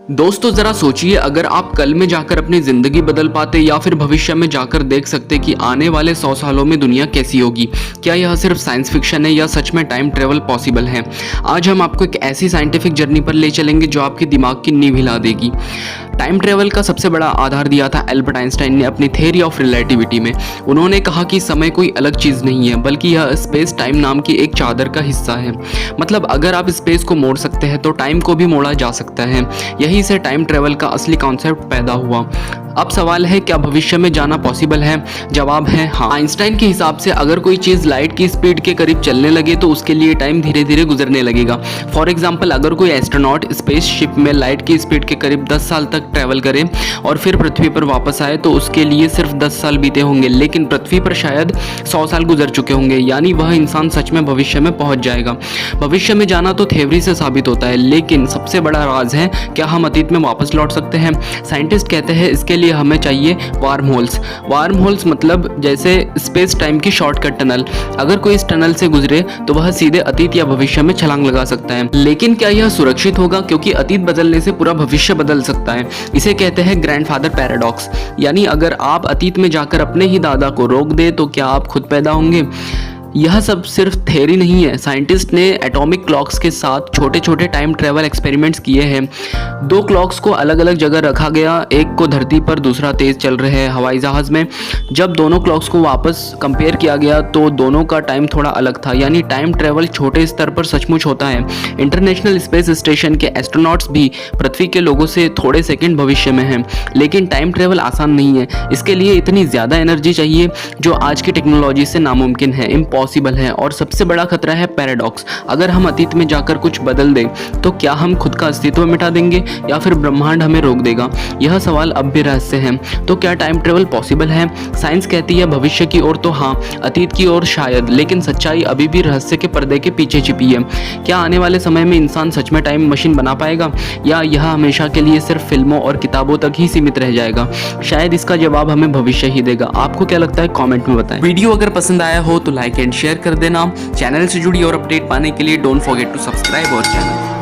दोस्तों जरा सोचिए, अगर आप कल में जाकर अपनी जिंदगी बदल पाते या फिर भविष्य में जाकर देख सकते कि आने वाले 100 सालों में दुनिया कैसी होगी। क्या यह सिर्फ साइंस फिक्शन है या सच में टाइम ट्रेवल पॉसिबल है? आज हम आपको एक ऐसी साइंटिफिक जर्नी पर ले चलेंगे जो आपके दिमाग की नींव हिला देगी। टाइम ट्रेवल का सबसे बड़ा आधार दिया था एल्बर्ट आइंस्टाइन ने अपनी थ्योरी ऑफ रिलेटिविटी में। उन्होंने कहा कि समय कोई अलग चीज़ नहीं है, बल्कि यह स्पेस टाइम नाम की एक चादर का हिस्सा है। मतलब अगर आप स्पेस को मोड़ सकते हैं तो टाइम को भी मोड़ा जा सकता है। यहीं से टाइम ट्रेवल का असली कॉन्सेप्ट पैदा हुआ। अब सवाल है, क्या भविष्य में जाना पॉसिबल है? जवाब है हाँ। आइंस्टाइन के हिसाब से अगर कोई चीज़ लाइट की स्पीड के करीब चलने लगे तो उसके लिए टाइम धीरे धीरे गुजरने लगेगा। फॉर एग्जाम्पल, अगर कोई एस्ट्रोनॉट स्पेसशिप में लाइट की स्पीड के करीब 10 साल तक ट्रैवल करे और फिर पृथ्वी पर वापस आए तो उसके लिए सिर्फ 10 साल बीते होंगे, लेकिन पृथ्वी पर शायद 100 साल गुजर चुके होंगे। यानी वह इंसान सच में भविष्य में पहुंच जाएगा। भविष्य में जाना तो थ्योरी से साबित होता है, लेकिन सबसे बड़ा राज है, क्या हम अतीत में वापस लौट सकते हैं? साइंटिस्ट कहते हैं इसके लिए हमें चाहिए वार्म होल्स। वार्म होल्स मतलब जैसे स्पेस टाइम की शॉर्टकट टनल। अगर कोई इस टनल से गुजरे तो वह सीधे अतीत या भविष्य में छलांग लगा सकता है। लेकिन क्या यह सुरक्षित होगा? क्योंकि अतीत बदलने से पूरा भविष्य बदल सकता है। इसे कहते हैं ग्रैंडफादर पैराडॉक्स। यानी अगर आप अतीत में जाकर अपने ही दादा को रोक दे तो क्या आप खुद पैदा होंगे? यह सब सिर्फ थ्योरी नहीं है। साइंटिस्ट ने एटॉमिक क्लॉक्स के साथ छोटे छोटे टाइम ट्रैवल एक्सपेरिमेंट्स किए हैं। 2 क्लॉक्स को अलग अलग जगह रखा गया, एक को धरती पर, दूसरा तेज चल रहे हवाई जहाज़ में। जब दोनों क्लॉक्स को वापस कंपेयर किया गया तो दोनों का टाइम थोड़ा अलग था। यानी टाइम ट्रैवल छोटे स्तर पर सचमुच होता है। इंटरनेशनल स्पेस स्टेशन के एस्ट्रोनॉट्स भी पृथ्वी के लोगों से थोड़े सेकंड भविष्य में हैं। लेकिन टाइम ट्रैवल आसान नहीं है। इसके लिए इतनी ज़्यादा एनर्जी चाहिए जो आज की टेक्नोलॉजी से नामुमकिन है, पॉसिबल है। और सबसे बड़ा खतरा है पैराडॉक्स। अगर हम अतीत में जाकर कुछ बदल दें तो क्या हम खुद का अस्तित्व मिटा देंगे या फिर ब्रह्मांड हमें रोक देगा? यह सवाल अब भी रहस्य है। तो क्या टाइम ट्रेवल पॉसिबल है? साइंस कहती है भविष्य की ओर तो हाँ, अतीत की ओर शायद, लेकिन सच्चाई अभी भी रहस्य के पर्दे के पीछे छिपी है। क्या आने वाले समय में इंसान सच में टाइम मशीन बना पाएगा या यह हमेशा के लिए सिर्फ फिल्मों और किताबों तक ही सीमित रह जाएगा? शायद इसका जवाब हमें भविष्य ही देगा। आपको क्या लगता है? कमेंट में बताएं। वीडियो अगर पसंद आया हो तो लाइक एंड शेयर कर देना। चैनल से जुड़ी और अपडेट पाने के लिए don't forget to subscribe our channel.